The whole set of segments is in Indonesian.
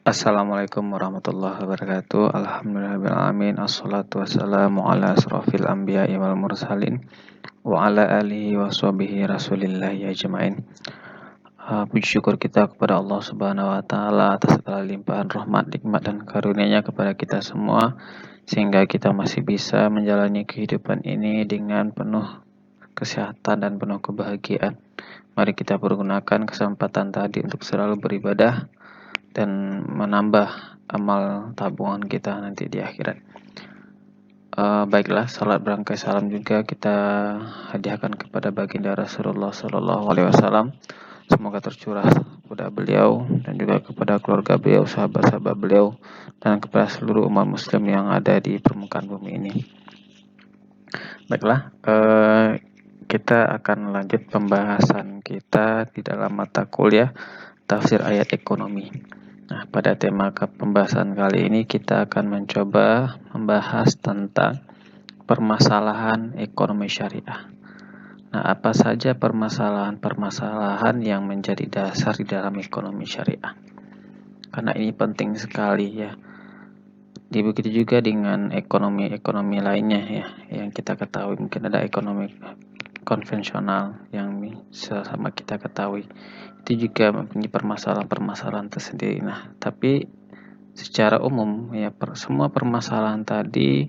Assalamualaikum warahmatullahi wabarakatuh. Alhamdulillahirrahmanirrahim. Assalatu wassalamu ala asrafil anbiya'i wal mursalin wa ala alihi wa sahbihi rasulillahi ajma'in. Puji syukur kita kepada Allah Subhanahu wa taala atas segala limpahan rahmat, nikmat dan karunia-Nya kepada kita semua sehingga kita masih bisa menjalani kehidupan ini dengan penuh kesehatan dan penuh kebahagiaan. Mari kita pergunakan kesempatan tadi untuk selalu beribadah dan menambah amal tabungan kita nanti di akhirat. Baiklah, salat berangkai salam juga kita hadiahkan kepada baginda Rasulullah Sallallahu Alaihi Wasallam. Semoga tercurah kepada beliau dan juga kepada keluarga beliau, sahabat-sahabat beliau, dan kepada seluruh umat muslim yang ada di permukaan bumi ini. Baiklah, kita akan lanjut pembahasan kita di dalam mata kuliah tafsir ayat ekonomi. Nah, pada tema pembahasan kali ini kita akan mencoba membahas tentang permasalahan ekonomi syariah. Nah, apa saja permasalahan-permasalahan yang menjadi dasar di dalam ekonomi syariah? Karena ini penting sekali ya. Begitu juga dengan ekonomi lainnya ya, yang kita ketahui. Mungkin ada ekonomi konvensional yang sama kita ketahui. Itu juga mempunyai permasalahan-permasalahan tersendiri. Nah, tapi secara umum ya semua permasalahan tadi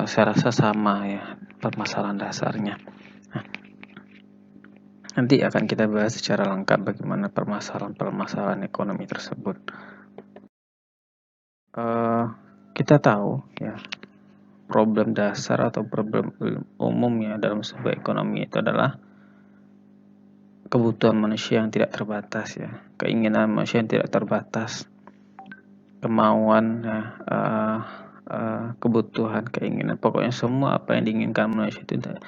saya rasa sama ya permasalahan dasarnya. Nah, nanti akan kita bahas secara lengkap bagaimana permasalahan ekonomi tersebut. Kita tahu ya problem dasar atau problem umum ya dalam sebuah ekonomi itu adalah kebutuhan manusia yang tidak terbatas ya, keinginan manusia yang tidak terbatas, kemauan ya, kebutuhan, keinginan, pokoknya semua apa yang diinginkan manusia itu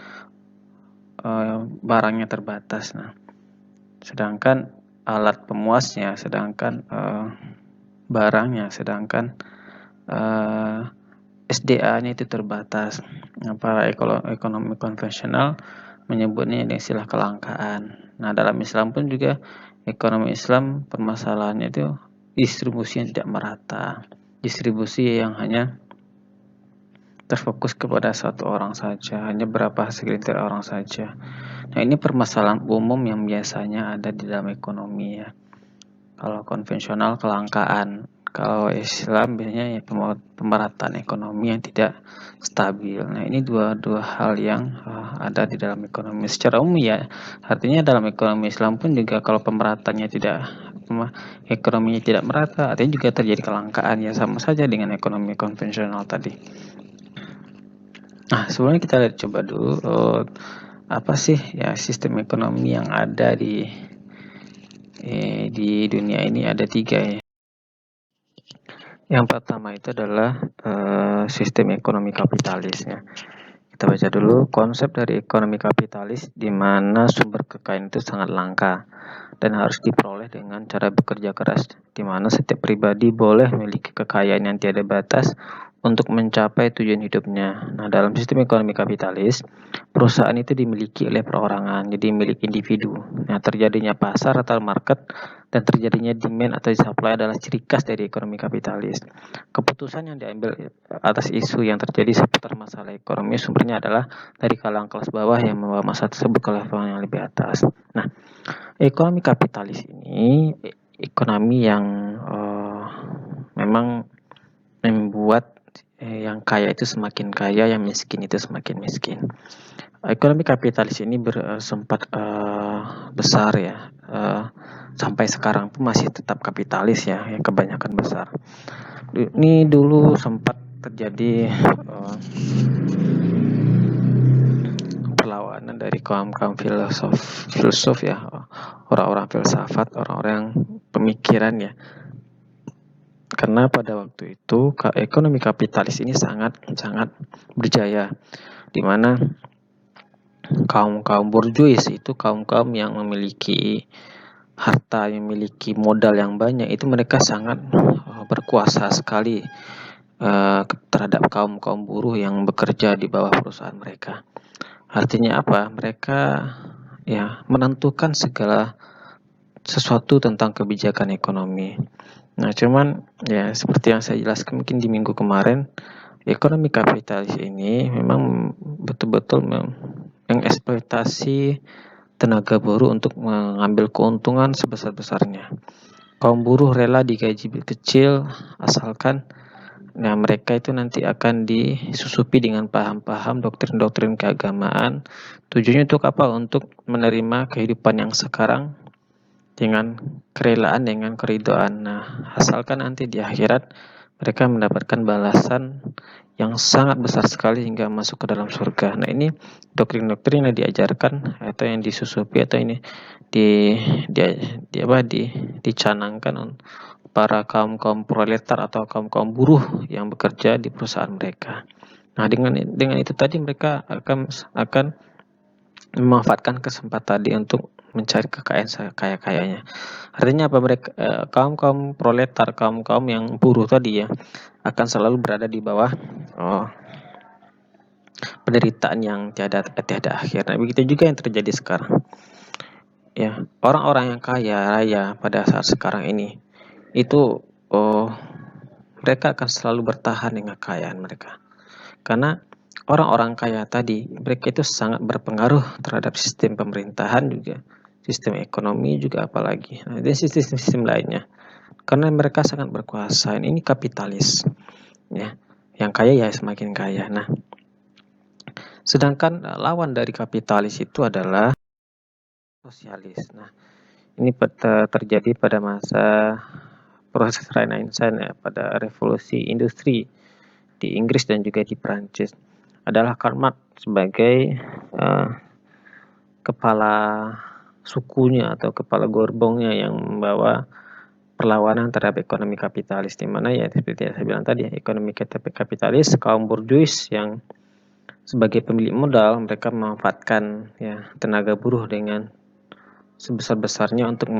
barangnya terbatas. Nah, sedangkan alat pemuasnya, sedangkan barangnya, sedangkan SDA-nya itu terbatas. Nah, para ekonomi konvensional menyebutnya istilah kelangkaan. Nah, dalam Islam pun juga ekonomi Islam permasalahannya itu distribusi yang tidak merata, distribusi yang hanya terfokus kepada satu orang saja, hanya berapa segelintir orang saja. Nah, ini permasalahan umum yang biasanya ada di dalam ekonomi ya. Kalau konvensional kelangkaan, kalau Islam biasanya ya pemerataan ekonomi yang tidak stabil. Nah, ini dua hal yang ada di dalam ekonomi secara umum ya. Artinya dalam ekonomi Islam pun juga kalau pemerataannya ekonominya tidak merata, artinya juga terjadi kelangkaan ya, sama saja dengan ekonomi konvensional tadi. Nah, sebelumnya kita lihat coba dulu apa sih ya sistem ekonomi yang ada di dunia ini. Ada 3 ya. Yang pertama itu adalah sistem ekonomi kapitalis ya. Kita baca dulu konsep dari ekonomi kapitalis, di mana sumber kekayaan itu sangat langka dan harus diperoleh dengan cara bekerja keras, di mana setiap pribadi boleh memiliki kekayaan yang tiada batas untuk mencapai tujuan hidupnya. Nah, dalam sistem ekonomi kapitalis, perusahaan itu dimiliki oleh perorangan, jadi milik individu. Nah, terjadinya pasar atau market dan terjadinya demand atau supply adalah ciri khas dari ekonomi kapitalis. Keputusan yang diambil atas isu yang terjadi seputar masalah ekonomi sumbernya adalah dari kalangan kelas bawah yang membawa masalah tersebut ke level yang lebih atas. Nah, ekonomi kapitalis ini ekonomi yang memang membuat yang kaya itu semakin kaya, yang miskin itu semakin miskin. Ekonomi kapitalis ini sempat besar ya, sampai sekarang pun masih tetap kapitalis ya, yang kebanyakan besar. Ini dulu sempat terjadi perlawanan dari kaum-kaum filsuf ya, orang-orang filsafat, orang-orang pemikiran ya. Karena pada waktu itu ekonomi kapitalis ini sangat berjaya, di mana kaum borjuis itu kaum yang memiliki harta, yang memiliki modal yang banyak, itu mereka sangat berkuasa sekali terhadap kaum buruh yang bekerja di bawah perusahaan mereka. Artinya apa? Mereka ya menentukan segala sesuatu tentang kebijakan ekonomi. Nah, cuman ya seperti yang saya jelaskan mungkin di minggu kemarin, ekonomi kapitalis ini memang betul-betul mengeksploitasi tenaga buruh untuk mengambil keuntungan sebesar-besarnya. Kaum buruh rela digaji kecil asalkan mereka itu nanti akan disusupi dengan paham-paham doktrin-doktrin keagamaan. Tujuannya untuk apa? Untuk menerima kehidupan yang sekarang dengan kerelaan, dengan keridhaan. Nah, asalkan nanti di akhirat mereka mendapatkan balasan yang sangat besar sekali hingga masuk ke dalam surga. Nah, ini doktrin-doktrin yang diajarkan atau yang disusupi atau ini di, di, dicanangkan para kaum proletar atau kaum buruh yang bekerja di perusahaan mereka. Nah, dengan itu tadi mereka akan memanfaatkan kesempatan tadi untuk mencari kekayaan sekaya-kayanya. Artinya apa? Mereka kaum proletar, kaum yang buruh tadi ya akan selalu berada di bawah penderitaan yang tiada akhir. Nah, begitu juga yang terjadi sekarang. Ya, orang-orang yang kaya raya pada saat sekarang ini itu mereka akan selalu bertahan dengan kekayaan mereka. Karena orang-orang kaya tadi, mereka itu sangat berpengaruh terhadap sistem pemerintahan juga, sistem ekonomi juga apalagi, dan sistem-sistem lainnya. Karena mereka sangat berkuasa. Ini kapitalis, ya. Yang kaya ya semakin kaya. Nah, sedangkan lawan dari kapitalis itu adalah sosialis. Nah, ini terjadi pada masa proses Renaissance ya, pada revolusi industri di Inggris dan juga di Prancis. Adalah Karl Marx sebagai kepala sukunya atau kepala gerbongnya yang membawa perlawanan terhadap ekonomi kapitalis, di mana ya seperti yang saya bilang tadi, ekonomi kapitalis kaum borjuis yang sebagai pemilik modal, mereka memanfaatkan ya tenaga buruh dengan sebesar-besarnya untuk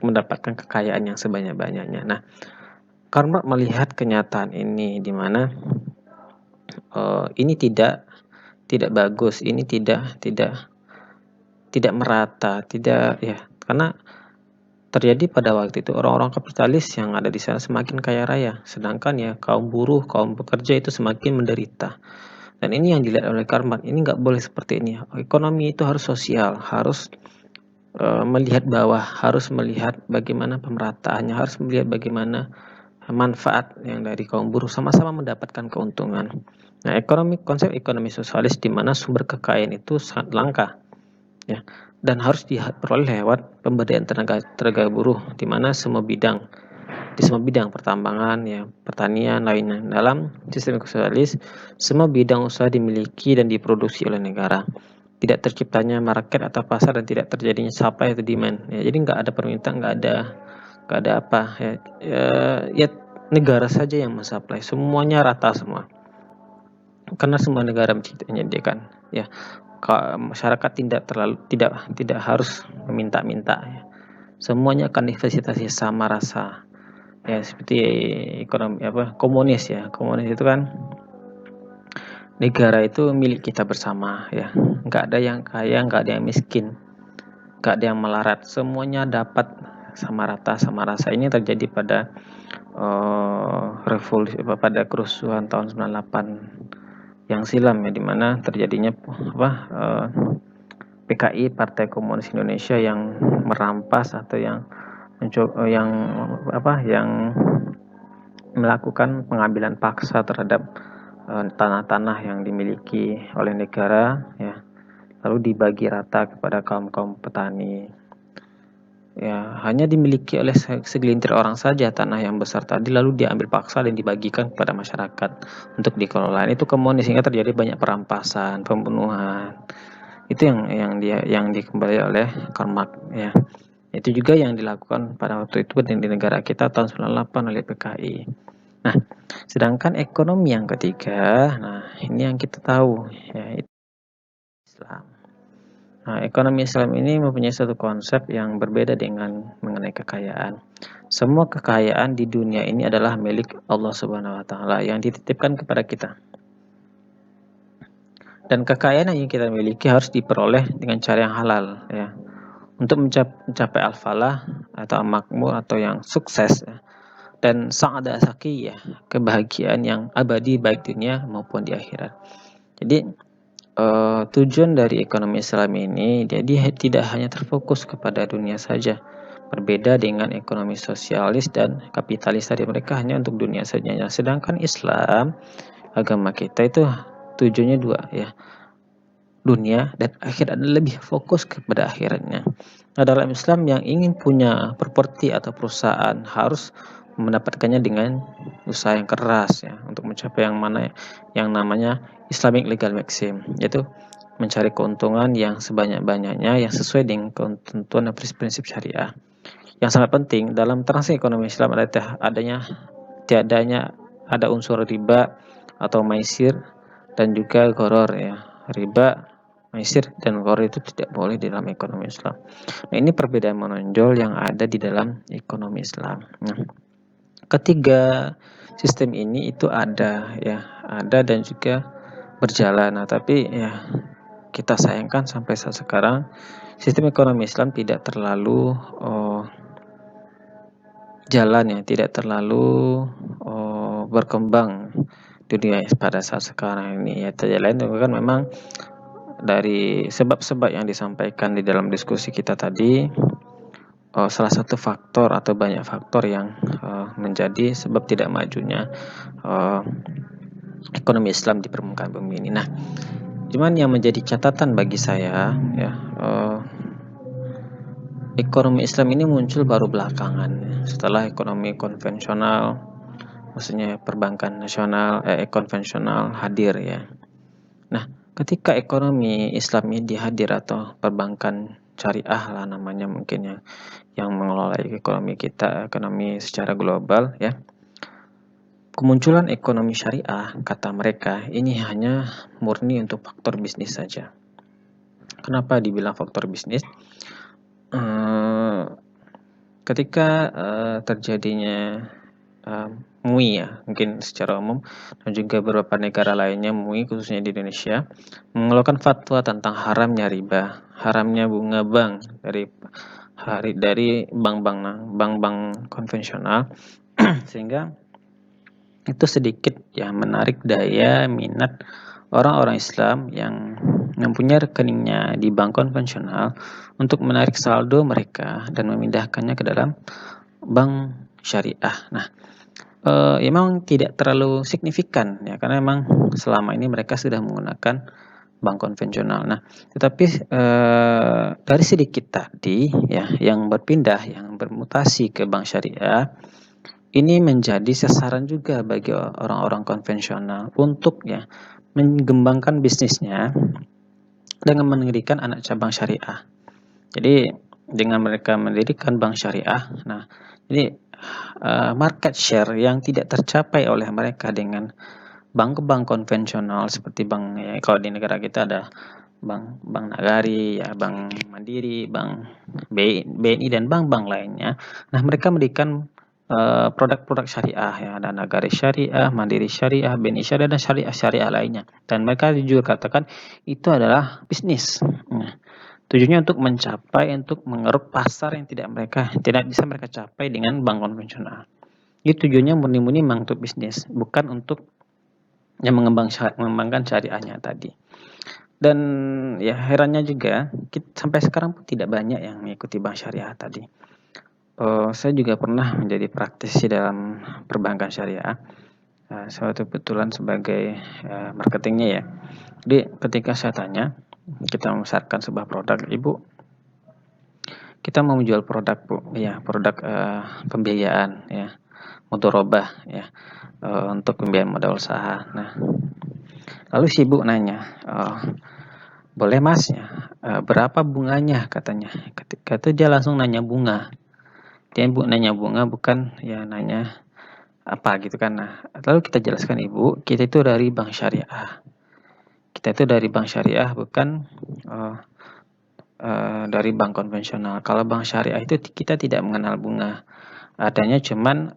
mendapatkan kekayaan yang sebanyak-banyaknya. Nah, Karl Marx melihat kenyataan ini, di mana ini tidak bagus, ini tidak merata, tidak ya, karena terjadi pada waktu itu orang-orang kapitalis yang ada di sana semakin kaya raya, sedangkan ya kaum buruh, kaum pekerja itu semakin menderita. Dan ini yang dilihat oleh Karl Marx, ini nggak boleh seperti ini. Ekonomi itu harus sosial, harus melihat bawah, harus melihat bagaimana pemerataannya, harus melihat bagaimana manfaat yang dari kaum buruh sama-sama mendapatkan keuntungan. Nah, konsep ekonomi sosialis di mana sumber kekayaan itu sangat langka, ya, dan harus diperoleh lewat pemberdayaan tenaga buruh di mana semua bidang pertambangan, ya, pertanian lainnya. Dalam sistem sosialis, semua bidang usaha dimiliki dan diproduksi oleh negara. Tidak terciptanya market atau pasar dan tidak terjadinya supply atau demand. Ya, jadi nggak ada permintaan, nggak ada apa ya negara saja yang mensuplai, semuanya rata semua. Karena semua negara menyediakan, ya. Masyarakat tidak harus meminta-minta, ya. Semuanya akan difasilitasi sama rasa. Ya, seperti ekonomi komunis ya. Komunis itu kan negara itu milik kita bersama, ya. Nggak ada yang kaya, nggak ada yang miskin, nggak ada yang melarat, semuanya dapat sama rata sama rasa. Ini terjadi pada revolusi pada kerusuhan tahun 98 yang silam ya, dimana terjadinya PKI, Partai Komunis Indonesia, yang merampas atau yang melakukan pengambilan paksa terhadap tanah-tanah yang dimiliki oleh negara, ya, lalu dibagi rata kepada kaum petani. Ya, hanya dimiliki oleh segelintir orang saja tanah yang besar tadi, lalu diambil paksa dan dibagikan kepada masyarakat untuk dikelola. Itu komunis, sehingga terjadi banyak perampasan, pembunuhan. Itu yang dikembali oleh Karl Marx, ya. Itu juga yang dilakukan pada waktu itu di negara kita tahun 98 oleh PKI. Nah, sedangkan ekonomi yang ketiga, nah ini yang kita tahu, yaitu Islam. Nah, ekonomi Islam ini mempunyai satu konsep yang berbeda dengan mengenai kekayaan. Semua kekayaan di dunia ini adalah milik Allah Subhanahu wa taala yang dititipkan kepada kita. Dan kekayaan yang kita miliki harus diperoleh dengan cara yang halal, ya. untuk mencapai al-falah atau makmur atau yang sukses ya, dan sa'adah sakiyah, kebahagiaan yang abadi baik dunia maupun di akhirat. Jadi tujuan dari ekonomi Islam ini jadi tidak hanya terfokus kepada dunia saja. Berbeda dengan ekonomi sosialis dan kapitalis tadi, mereka hanya untuk dunia saja. Sedangkan Islam, agama kita itu tujuannya dua ya, dunia dan akhirat, lebih fokus kepada akhiratnya. Nah, dalam Islam yang ingin punya properti atau perusahaan harus mendapatkannya dengan usaha yang keras ya, untuk mencapai yang mana yang namanya Islamic legal maxim, yaitu mencari keuntungan yang sebanyak-banyaknya yang sesuai dengan ketentuan dan prinsip syariah. Yang sangat penting dalam transaksi ekonomi Islam tiadanya ada unsur riba atau maisir dan juga gharar ya. Riba, maisir dan gharar itu tidak boleh di dalam ekonomi Islam. Nah, ini perbedaan menonjol yang ada di dalam ekonomi Islam. Nah, ketiga sistem ini itu ada dan juga berjalan. Nah, tapi ya kita sayangkan sampai saat sekarang sistem ekonomi Islam tidak terlalu jalan ya, tidak terlalu berkembang dunia pada saat sekarang ini ya. Tidak lain juga kan memang dari sebab-sebab yang disampaikan di dalam diskusi kita tadi, salah satu faktor atau banyak faktor yang menjadi sebab tidak majunya ekonomi Islam di permukaan bumi ini. Nah, cuman yang menjadi catatan bagi saya ya, ekonomi Islam ini muncul baru belakangan setelah ekonomi konvensional, maksudnya perbankan nasional konvensional hadir ya. Nah, ketika ekonomi Islam ini dihadir atau perbankan syariah lah namanya mungkin ya, yang mengelola ekonomi kita, ekonomi secara global ya. Kemunculan ekonomi syariah, kata mereka, ini hanya murni untuk faktor bisnis saja. Kenapa dibilang faktor bisnis? Ketika terjadinya MUI ya, mungkin secara umum, dan juga beberapa negara lainnya MUI khususnya di Indonesia mengeluarkan fatwa tentang haramnya riba, haramnya bunga bank dari bank-bank konvensional sehingga itu sedikit ya menarik daya minat orang-orang Islam yang mempunyai rekeningnya di bank konvensional untuk menarik saldo mereka dan memindahkannya ke dalam bank syariah. Nah, memang tidak terlalu signifikan ya, karena memang selama ini mereka sudah menggunakan bank konvensional. Nah, tetapi dari sedikit tadi ya yang berpindah, yang bermutasi ke bank syariah, ini menjadi sasaran juga bagi orang-orang konvensional untuk ya mengembangkan bisnisnya dengan mendirikan anak cabang syariah. Jadi dengan mereka mendirikan bank syariah, nah jadi market share yang tidak tercapai oleh mereka dengan bank-bank konvensional seperti bank ya, kalau di negara kita ada bank Nagari ya, Bank Mandiri, Bank BNI dan bank-bank lainnya. Nah, mereka mendirikan produk-produk syariah ya, ada Nagari Syariah, Mandiri Syariah, BNI Syariah dan syariah lainnya. Dan mereka jujur katakan itu adalah bisnis. Nah, tujuannya untuk mengeruk pasar yang tidak bisa mereka capai dengan bank konvensional. Itu tujuannya murni-murni memang untuk bisnis, bukan untuk yang mengembangkan syariahnya tadi. Dan ya herannya juga sampai sekarang pun tidak banyak yang mengikuti bank syariah tadi. Saya juga pernah menjadi praktisi dalam perbankan syariah. Saya kebetulan sebagai marketingnya ya. Jadi ketika saya tanya, kita memasarkan sebuah produk, Ibu, kita mau menjual produk Bu, ya produk pembiayaan ya, mudharabah ya, untuk pembiayaan modal usaha. Nah, lalu si Ibu nanya, boleh Mas ya, berapa bunganya katanya. Ketika itu dia langsung nanya bunga. Dia Bu nanya bunga, bukan ya nanya apa gitu kan. Nah, lalu kita jelaskan Ibu, kita itu dari bank syariah. Kita itu dari bank syariah, bukan dari bank konvensional. Kalau bank syariah itu kita tidak mengenal bunga. Adanya cuman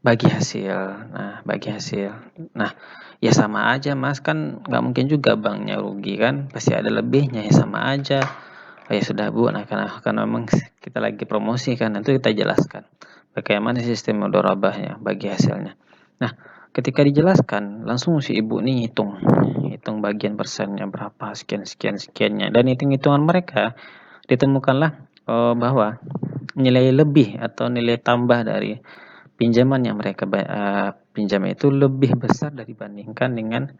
bagi hasil. Nah, bagi hasil. Nah, ya sama aja Mas, kan nggak mungkin juga banknya rugi kan, pasti ada lebihnya, ya sama aja. Oh ya sudah Bu, nah karena memang kita lagi promosi kan, nanti kita jelaskan bagaimana sistem mudharabahnya bagi hasilnya. Nah, ketika dijelaskan, langsung si ibu nih hitung bagian persennya berapa, sekian sekian sekiannya, dan hitung-hitungan mereka ditemukanlah bahwa nilai lebih atau nilai tambah dari pinjaman yang mereka pinjam itu lebih besar dibandingkan dengan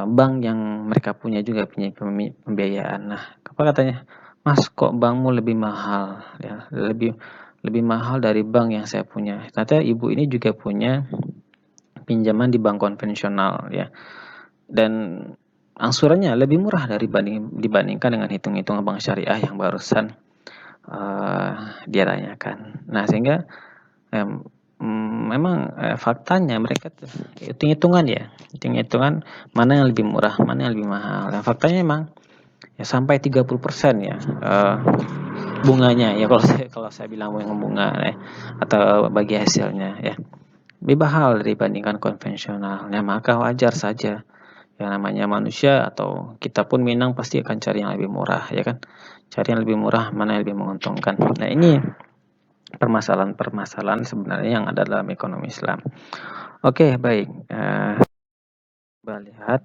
bank yang mereka punya juga punya pembiayaan. Nah, apa katanya? Mas, kok bankmu lebih mahal ya? Lebih lebih mahal dari bank yang saya punya. Ternyata ibu ini juga punya pinjaman di bank konvensional ya. Dan angsurannya lebih murah dibandingkan dengan hitung-hitungan bank syariah yang barusan dia tanyakan. Nah, sehingga memang faktanya mereka tuh hitung-hitungan ya, hitung-hitungan mana yang lebih murah, mana yang lebih mahal. Dan faktanya memang ya sampai 30% ya bunganya ya, kalau saya bilang bunga ya, atau bagi hasilnya ya lebih mahal dibandingkan konvensional. Ya maka wajar saja, yang namanya manusia atau kita pun Minang pasti akan cari yang lebih murah ya kan, cari yang lebih murah, mana yang lebih menguntungkan. Nah, ini permasalahan-permasalahan sebenarnya yang ada dalam ekonomi Islam. Oke, baik. Coba lihat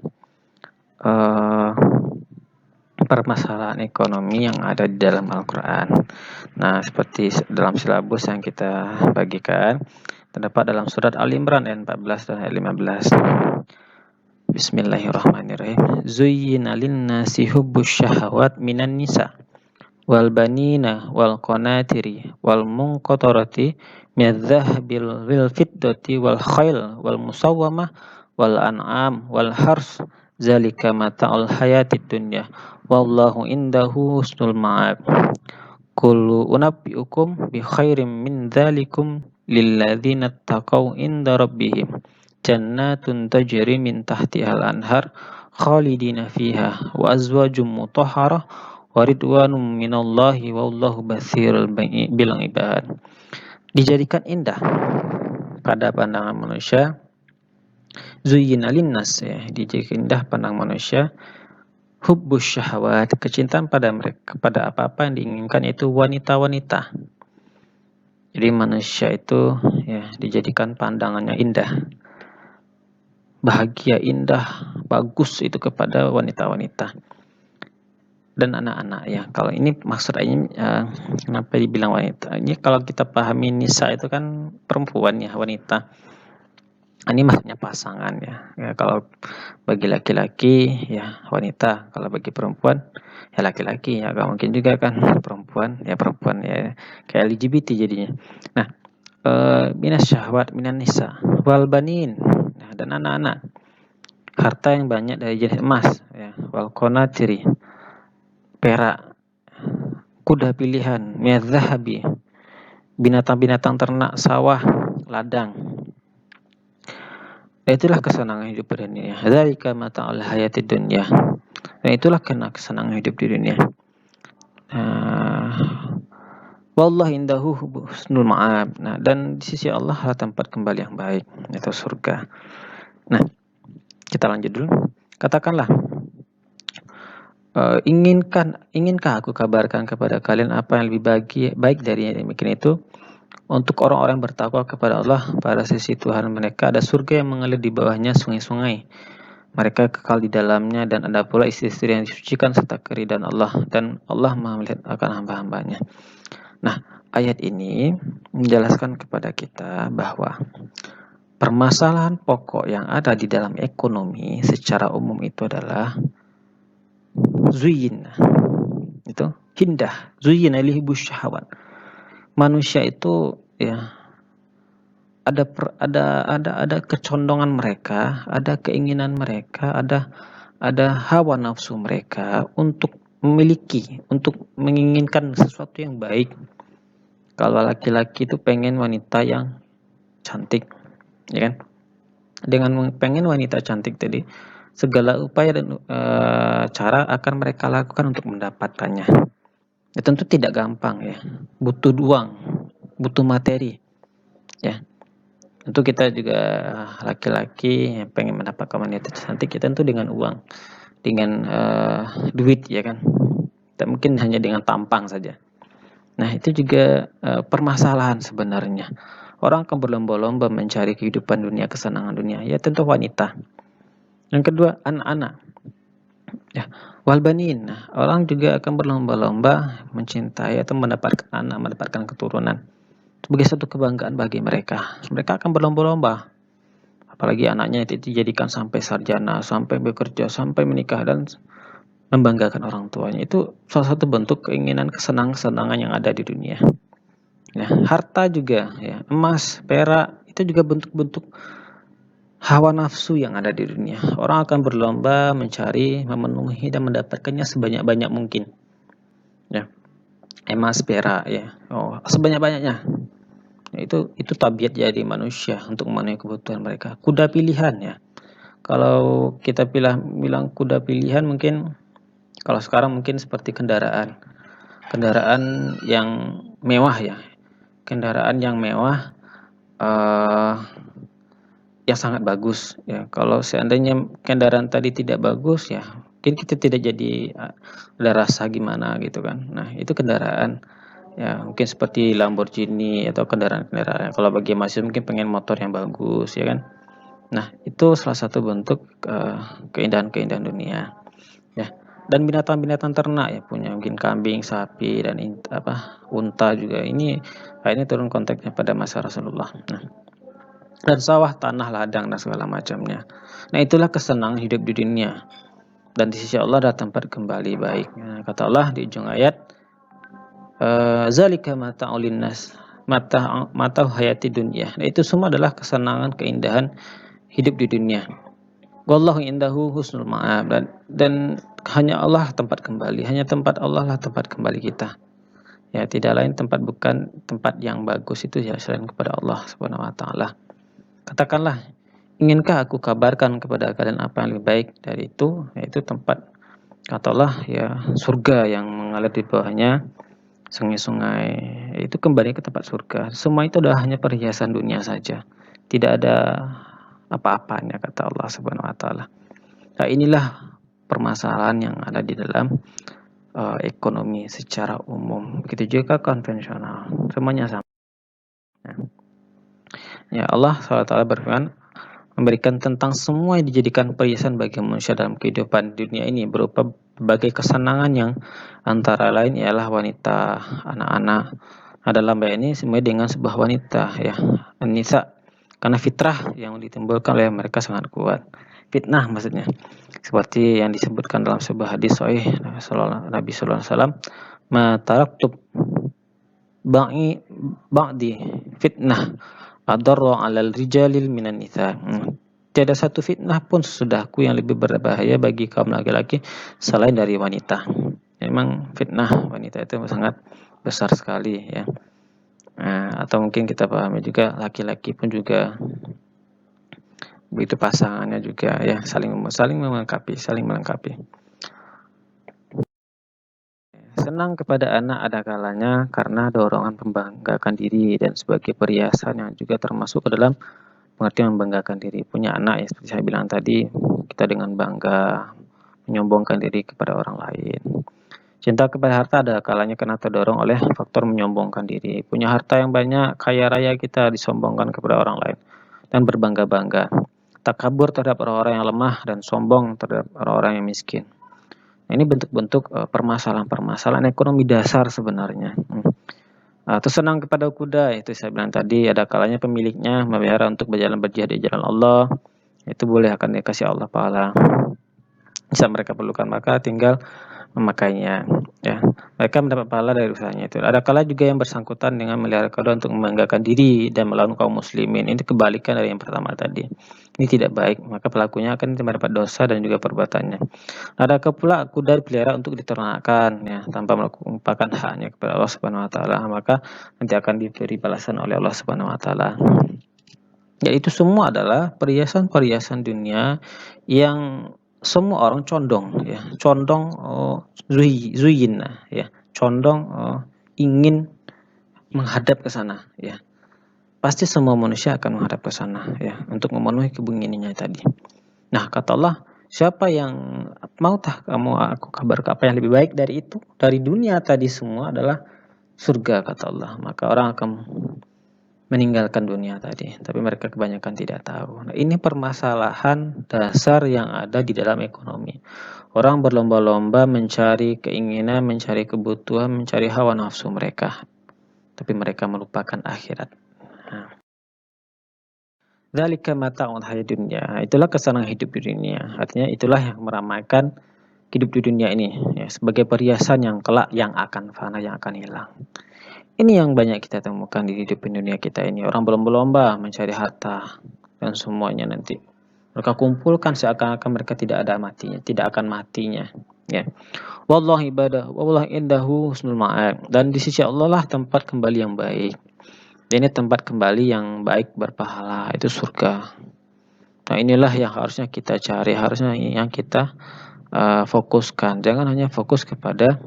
permasalahan ekonomi yang ada di dalam Al-Quran. Nah, seperti dalam silabus yang kita bagikan, terdapat dalam surat Al-Imran ayat 14 dan ayat 15. Bismillahirrahmanirrahim. Zuyyina lin-nasi hubbus syahawat minan nisa wal banina wal qanatiri wal munqatarati minadh-dhahabil wal fiddati wal khail wal musawwamah wal an'am wal hars zalika mata'ul hayatid dunya wallahu indahu husnul ma'ab. Qul unabbi'ukum bi khairim min dzalikum lilladzina taqaw inda rabbihim jannatun tajri min tahtihal anhar khalidina fiha wa azwajum mutahharah wa ridwanum minallahi wallahu basirul bil ibad. Dijadikan indah pada pandangan manusia, zuyyina linnas ya, dijadikan indah pandang manusia, hubbus syahwat, kecintaan pada mereka, pada apa-apa yang diinginkan, yaitu wanita-wanita. Jadi manusia itu ya dijadikan pandangannya indah, bahagia, indah, bagus itu kepada wanita-wanita dan anak-anak ya. Kalau ini maksudnya kenapa dibilang wanita? Ini kalau kita pahami nisa itu kan perempuan ya, wanita. Ini maksudnya pasangan ya. Ya kalau bagi laki-laki ya wanita, kalau bagi perempuan ya laki-laki ya, gak mungkin juga kan perempuan ya kayak LGBT jadinya. Nah, minas syahwat minan nisa wal banin, nah, dan anak-anak, harta yang banyak dari jenis emas ya, wal qanatiri, perak, kuda pilihan, minadh-dhahabi, binatang-binatang ternak, sawah, ladang. Itulah kesenangan hidup di dunia. Dzalika mata'ul hayatid dunya. Dan itulah kesenangan hidup di dunia. Wallahu indahu husnul ma'ab. Nah, dan di sisi Allah adalah tempat kembali yang baik, yaitu surga. Nah, kita lanjut dulu. Katakanlah, inginkah aku kabarkan kepada kalian apa yang lebih baik dari yang demikian itu? Untuk orang-orang bertakwa kepada Allah, pada sisi Tuhan mereka ada surga yang mengalir di bawahnya sungai-sungai. Mereka kekal di dalamnya, dan ada pula istri-istri yang disucikan serta keridhaan Allah, dan Allah Maha melihat akan hamba-hambanya. Nah, ayat ini menjelaskan kepada kita bahwa permasalahan pokok yang ada di dalam ekonomi secara umum itu adalah zuyin. Itu indah, zuyin lihibus syahwat. Manusia itu ya ada kecondongan mereka, ada keinginan mereka, ada hawa nafsu mereka untuk memiliki, untuk menginginkan sesuatu yang baik. Kalau laki-laki itu pengen wanita yang cantik, ya kan? Dengan pengen wanita cantik tadi, segala upaya dan cara akan mereka lakukan untuk mendapatkannya. Ya, tentu tidak gampang ya, butuh uang, butuh materi, ya. Tentu kita juga laki-laki yang pengen mendapatkan wanita cantik ya tentu dengan uang, dengan duit ya kan. Tak mungkin hanya dengan tampang saja. Nah, itu juga permasalahan sebenarnya. Orang akan berlomba-lomba mencari kehidupan dunia, kesenangan dunia. Ya tentu wanita. Yang kedua, anak-anak. Ya, walbanin. Nah, orang juga akan berlomba-lomba mencintai atau mendapatkan anak, mendapatkan keturunan. Sebagai satu kebanggaan bagi mereka. Mereka akan berlomba-lomba. Apalagi anaknya itu dijadikan sampai sarjana, sampai bekerja, sampai menikah dan membanggakan orang tuanya. Itu salah satu bentuk keinginan kesenangan yang ada di dunia. Ya, harta juga ya, emas, perak itu juga bentuk-bentuk hawa nafsu yang ada di dunia. Orang akan berlomba mencari, memenuhi dan mendapatkannya sebanyak-banyak mungkin. Ya, emas, perak ya. Oh, sebanyak-banyaknya. Ya, itu tabiat jadi manusia untuk memenuhi kebutuhan mereka. Kuda pilihan ya. Kalau kita bilang kuda pilihan mungkin kalau sekarang mungkin seperti kendaraan. Kendaraan yang mewah ya. Kendaraan yang mewah yang sangat bagus ya. Kalau seandainya kendaraan tadi tidak bagus ya, mungkin kita tidak jadi ada rasa gimana gitu kan. Nah, itu kendaraan ya mungkin seperti Lamborghini atau kendaraan-kendaraan. Kalau bagi mahasiswa mungkin pengen motor yang bagus ya kan. Nah, itu salah satu bentuk keindahan-keindahan dunia ya. Dan binatang-binatang ternak ya punya mungkin kambing, sapi dan unta juga. Ini turun konteksnya pada masa Rasulullah. Nah, dan sawah, tanah, ladang dan segala macamnya. Nah, itulah kesenangan hidup di dunia. Dan di sisi Allah ada tempat kembali baik. Nah, kata Allah di ujung ayat, zalika mata'ul linnas, mata hayati dunia. Nah, itu semua adalah kesenangan, keindahan hidup di dunia. Wallahu indahu husnul ma'ab, dan hanya Allah tempat kembali, hanya tempat Allah lah tempat kembali kita. Ya, tidak lain bukan tempat yang bagus itu ya selain kepada Allah Subhanahu wa taala. Katakanlah, inkah aku kabarkan kepada kalian apa yang lebih baik dari itu, yaitu tempat kata Allah ya surga yang mengalir di bawahnya sungai-sungai, itu kembali ke tempat surga. Semua itu adalah hanya perhiasan dunia saja. Tidak ada apa-apanya kata Allah Subhanahu wa taala. Nah, inilah permasalahan yang ada di dalam ekonomi secara umum. Begitu juga konvensional. Semuanya sama. Ya, Allah SWT berfirman memberikan tentang semua yang dijadikan perhiasan bagi manusia dalam kehidupan dunia ini berupa berbagai kesenangan yang antara lain ialah wanita, anak-anak. Dalam ayat ini semuanya dengan sebuah wanita ya, An-Nisa, karena fitrah yang ditimbulkan oleh mereka sangat kuat. Fitnah maksudnya. Seperti yang disebutkan dalam sebuah hadis sahih Nabi sallallahu alaihi wasallam, "Ma taraktub ba'di fitnah adarra 'alal rijalil minan nisa." Tiada satu fitnah pun sesudahku yang lebih berbahaya bagi kaum laki-laki selain dari wanita. Memang fitnah wanita itu sangat besar sekali ya. Atau mungkin kita pahami juga laki-laki pun juga begitu, pasangannya juga ya saling melengkapi. Senang kepada anak ada kalanya karena dorongan membanggakan diri dan sebagai perhiasan yang juga termasuk ke dalam pengertian membanggakan diri. Punya anak ya seperti saya bilang tadi, kita dengan bangga menyombongkan diri kepada orang lain. Cinta kepada harta ada kalanya karena terdorong oleh faktor menyombongkan diri. Punya harta yang banyak, kaya raya kita disombongkan kepada orang lain dan berbangga-bangga. Takabur terhadap orang-orang yang lemah dan sombong terhadap orang-orang yang miskin. Nah, ini bentuk-bentuk permasalahan-permasalahan ekonomi dasar sebenarnya. Atau senang kepada kuda, itu saya bilang tadi, ada kalanya pemiliknya memelihara untuk berjalan berjihad di jalan Allah. Itu boleh akan dikasih Allah pahala. Bisa mereka perlukan maka tinggal memakainya ya, mereka mendapat pahala dari usahanya itu. Ada kala juga yang bersangkutan dengan melihara kuda untuk membanggakan diri dan melawan kaum muslimin. Ini kebalikan dari yang pertama tadi. Ini tidak baik, maka pelakunya akan mendapat dosa dan juga perbuatannya. Ada pula kuda dipelihara untuk diternakkan ya, tanpa melupakan haknya kepada Allah Subhanahu wa taala, maka nanti akan diberi balasan oleh Allah Subhanahu wa taala. Ya, itu semua adalah perhiasan-perhiasan dunia yang semua orang condong ya, zuyin ya, condong ingin menghadap ke sana ya. pasti semua manusia akan menghadap ke sana ya untuk memenuhi keinginannya tadi. Nah, kata Allah, siapa yang mautah kamu aku kabarkan apa yang lebih baik dari itu? Dari dunia tadi semua adalah surga, kata Allah. Maka orang akan meninggalkan dunia tadi, tapi mereka kebanyakan tidak tahu. Nah, ini permasalahan dasar yang ada di dalam ekonomi. Orang berlomba-lomba mencari keinginan, mencari kebutuhan, mencari hawa nafsu mereka, tapi mereka melupakan akhirat. Nah, dzalika mata'ul hayatid dunya. Itulah kesenangan hidup di dunia. Artinya itulah yang meramaikan hidup di dunia ini ya, sebagai perhiasan yang kelak yang akan fana, yang akan hilang. Ini yang banyak kita temukan di hidup dunia kita ini. Orang berlomba-lomba mencari harta dan semuanya nanti mereka kumpulkan seakan-akan mereka tidak ada matinya, tidak akan matinya. Ya. Wallahu ibadah, wallahu indahu husnul ma'ab. Dan di sisi Allah lah tempat kembali yang baik. Ini tempat kembali yang baik berpahala, itu surga. Nah, inilah yang harusnya kita cari, harusnya yang kita fokuskan. Jangan hanya fokus kepada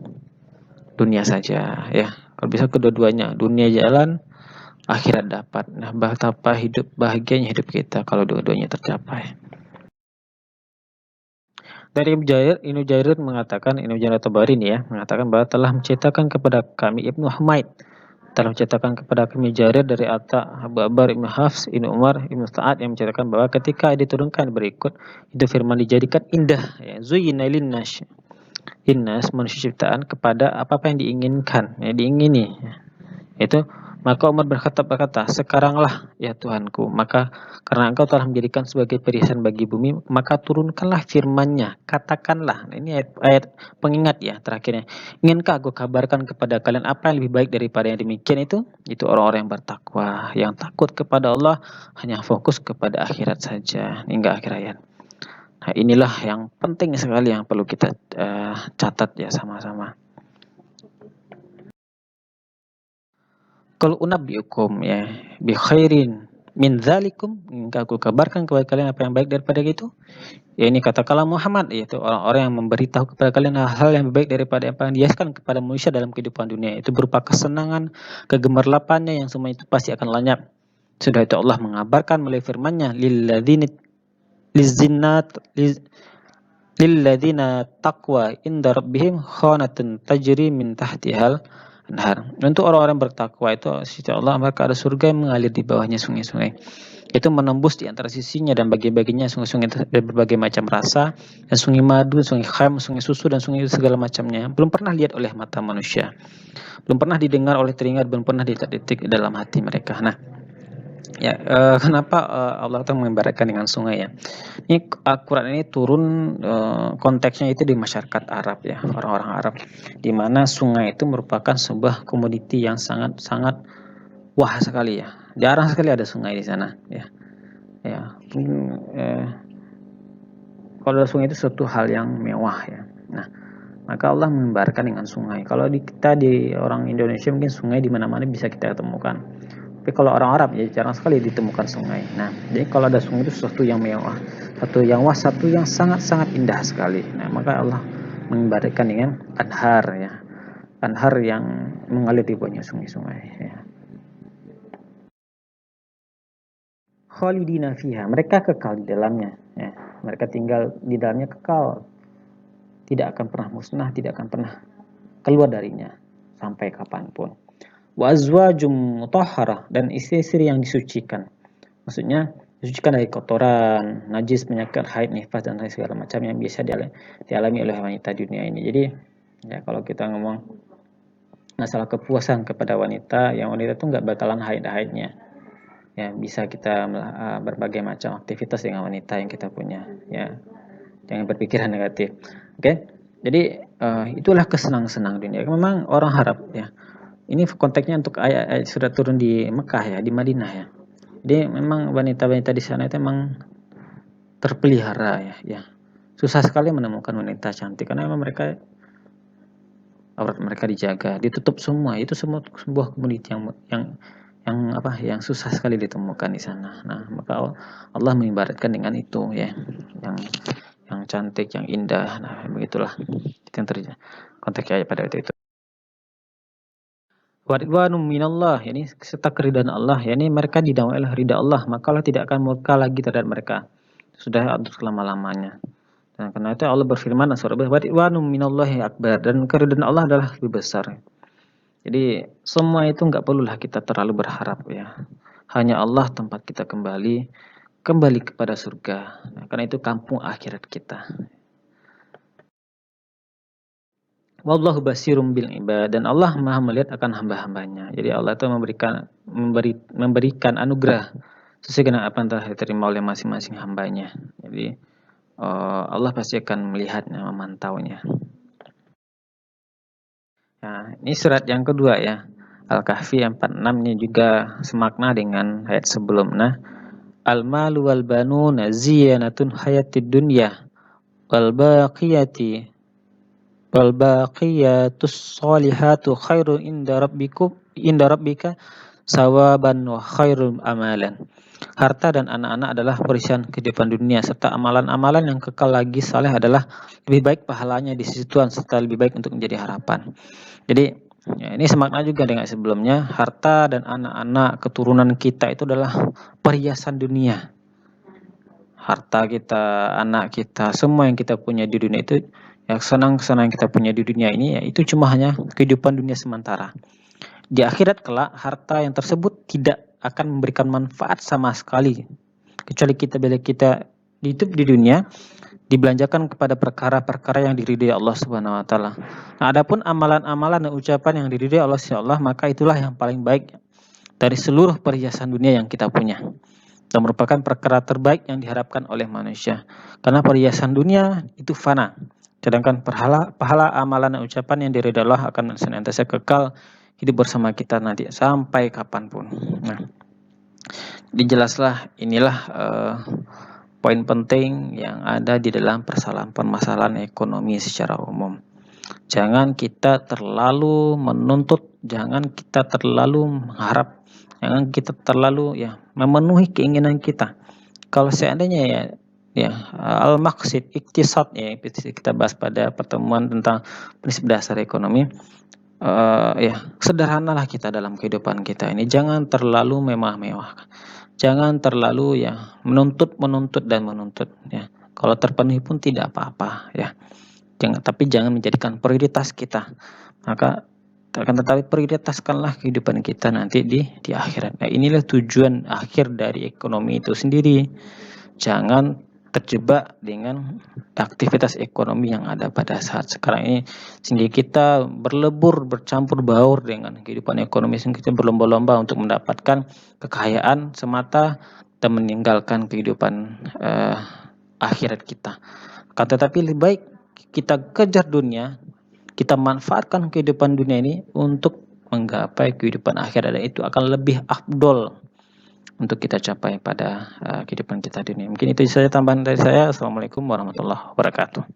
dunia saja ya. Kalau bisa kedua-duanya, dunia jalan, akhirat dapat. Nah, betapa hidup bahagianya hidup kita kalau dua-duanya tercapai. Dari Ibnu Jarir mengatakan, Ibnu Jarir Tabari ini ya, mengatakan bahwa telah menceritakan kepada kami Ibnu Humaid, telah menceritakan kepada kami Jarir dari Atta, Abu Abar, Ibnu Hafs, Ibnu Umar, Ibnu Sa'ad yang menceritakan bahwa ketika diturunkan berikut, itu firman dijadikan indah ya, zuyyina linnas innas manusia ciptaan kepada apa-apa yang diinginkan, ya, diingini. Itu maka Umar berkata, sekaranglah ya Tuhanku, maka karena engkau telah menjadikan sebagai perhiasan bagi bumi, maka turunkanlah firman-Nya, katakanlah. Nah, ini ayat pengingat ya terakhirnya. Inginkah aku kabarkan kepada kalian apa yang lebih baik daripada yang demikian itu? Itu orang-orang yang bertakwa, yang takut kepada Allah, hanya fokus kepada akhirat saja hingga akhir ayat. Nah, inilah yang penting sekali yang perlu kita catat ya sama-sama. Qul unabbiukum ya bi khairin min dzalikum, engkau aku kabarkan kepada kalian apa yang baik daripada itu. Ya, ini katakanlah Muhammad, yaitu orang-orang yang memberitahu kepada kalian hal yang baik daripada apa yang dihiaskan kepada manusia dalam kehidupan dunia. Itu berupa kesenangan, kegemerlapannya yang semua itu pasti akan lenyap. Sudah itu Allah mengabarkan melalui firman-Nya, lilladzina taqwa inda rabbihim khanatun tajri min tahtihal anhar. Untuk orang-orang bertakwa itu sisi Allah, maka ada surga yang mengalir di bawahnya sungai-sungai. Itu menembus di antara sisinya dan bagi-baginya sungai-sungai dari berbagai macam rasa, dan sungai madu, sungai kham, sungai susu dan sungai segala macamnya. Belum pernah lihat oleh mata manusia, belum pernah didengar oleh telinga, belum pernah ditetik dalam hati mereka. Nah, ya, kenapa Allah Ta'ala mengibaratkan dengan sungai ya? Ini Al-Quran ini turun konteksnya itu di masyarakat Arab ya, orang-orang Arab, di mana sungai itu merupakan sebuah komoditi yang sangat-sangat wah sekali ya. Jarang sekali ada sungai di sana ya. Ya, kalau ada sungai itu suatu hal yang mewah ya. Nah, maka Allah mengibaratkan dengan sungai. Kalau kita di orang Indonesia mungkin sungai di mana-mana bisa kita temukan. Tapi kalau orang Arab ya jarang sekali ditemukan sungai. Nah, jadi kalau ada sungai itu sesuatu yang mewah, satu yang sangat-sangat indah sekali. Nah, maka Allah mengibaratkan dengan anhar ya, anhar yang mengalir di bawahnya sungai-sungai. Ya. Khalidina fiha, mereka kekal di dalamnya. Ya. Mereka tinggal di dalamnya kekal, tidak akan pernah musnah, tidak akan pernah keluar darinya sampai kapanpun. Wa azwajum mutahharah, dan istri-istri yang disucikan. Maksudnya disucikan dari kotoran, najis, penyakit, haid, nifas dan lain segala macam yang biasa dialami oleh wanita dunia ini. Jadi ya kalau kita ngomong masalah kepuasan kepada wanita, yang wanita itu nggak bakalan haid-haidnya. Ya, bisa kita berbagai macam aktivitas dengan wanita yang kita punya. Ya, jangan berpikiran negatif. Oke, jadi itulah kesenang-senang dunia. Memang orang harap ya. Ini konteksnya untuk ayat sudah turun di Mekah ya, di Madinah ya. Jadi memang wanita-wanita di sana itu memang terpelihara ya. Susah sekali menemukan wanita cantik karena memang mereka aurat mereka dijaga, ditutup semua. Itu semua sebuah komoditi yang susah sekali ditemukan di sana. Nah, maka Allah mengibaratkan dengan itu ya, yang cantik, yang indah. Nah, begitulah itu yang terjadi konteks ayat pada waktu itu. wa ridwanum minallah, yakni serta keridhaan Allah, yakni mereka didamai oleh ridha Allah, maka Allah tidak akan murka lagi terhadap mereka. Sudah untuk selama-lamanya. Nah, karena itu Allah berfirman dalam surah wa ridwanum minallahi akbar, dan keridhaan Allah adalah lebih besar. Jadi semua itu nggak perlulah kita terlalu berharap ya. Hanya Allah tempat kita kembali kepada surga. Nah, karena itu kampung akhirat kita. Wallahu basirum bil ibad, dan Allah Maha melihat akan hamba-hambanya. Jadi Allah itu memberikan anugerah sesuai dengan apa yang telah diterima oleh masing-masing hambanya. Jadi Allah pasti akan melihatnya, memantaunya. Nah, ini surat yang kedua ya. Al-Kahfi 46 ini juga semakna dengan ayat sebelumnya. Al-malu wal banuna ziyanatun hayatid dunya wal baqiyatus solihatu khairun inda rabbika sawaban wa khairul amalan. Harta dan anak-anak adalah warisan kehidupan dunia, serta amalan-amalan yang kekal lagi saleh adalah lebih baik pahalanya di sisi Tuhan, serta lebih baik untuk menjadi harapan. Jadi ya, ini semakna juga dengan sebelumnya. Harta dan anak-anak keturunan kita itu adalah perhiasan dunia. Harta kita, anak kita, semua yang kita punya di dunia itu, ya senang-senang kita punya di dunia ini, ya itu cuma hanya kehidupan dunia sementara. Di akhirat kelak, harta yang tersebut tidak akan memberikan manfaat sama sekali, kecuali bila kita hidup di dunia dibelanjakan kepada perkara-perkara yang diridhai Allah Subhanahu wa taala. Nah, adapun amalan-amalan dan ucapan yang diridhai Allah Subhanahu wa taala, maka itulah yang paling baik dari seluruh perhiasan dunia yang kita punya. Dan merupakan perkara terbaik yang diharapkan oleh manusia. Karena perhiasan dunia itu fana. Sedangkan pahala amalan dan ucapan yang diridhai Allah akan senantiasa kekal hidup bersama kita nanti sampai kapanpun. Nah, dijelaslah inilah poin penting yang ada di dalam permasalahan ekonomi secara umum. Jangan kita terlalu menuntut, jangan kita terlalu mengharap, jangan kita terlalu memenuhi keinginan kita. Kalau seandainya al-maqsid iktisad kita bahas pada pertemuan tentang prinsip dasar ekonomi. Sederhanalah kita dalam kehidupan kita ini, jangan terlalu mewah-mewah, jangan terlalu menuntut ya. Kalau terpenuhi pun tidak apa-apa ya. Tapi jangan menjadikan prioritas kita. Maka akan tetapi prioritaskanlah kehidupan kita nanti di akhirat. Nah, inilah tujuan akhir dari ekonomi itu sendiri. Jangan terjebak dengan aktivitas ekonomi yang ada pada saat sekarang ini, sehingga kita bercampur baur dengan kehidupan ekonomi, sehingga kita berlomba-lomba untuk mendapatkan kekayaan semata dan meninggalkan kehidupan akhirat kita. Tetapi lebih baik kita kejar dunia, kita manfaatkan kehidupan dunia ini untuk menggapai kehidupan akhirat, dan itu akan lebih afdol untuk kita capai pada kehidupan kita dunia. Mungkin itu saja tambahan dari saya. Assalamualaikum warahmatullahi wabarakatuh.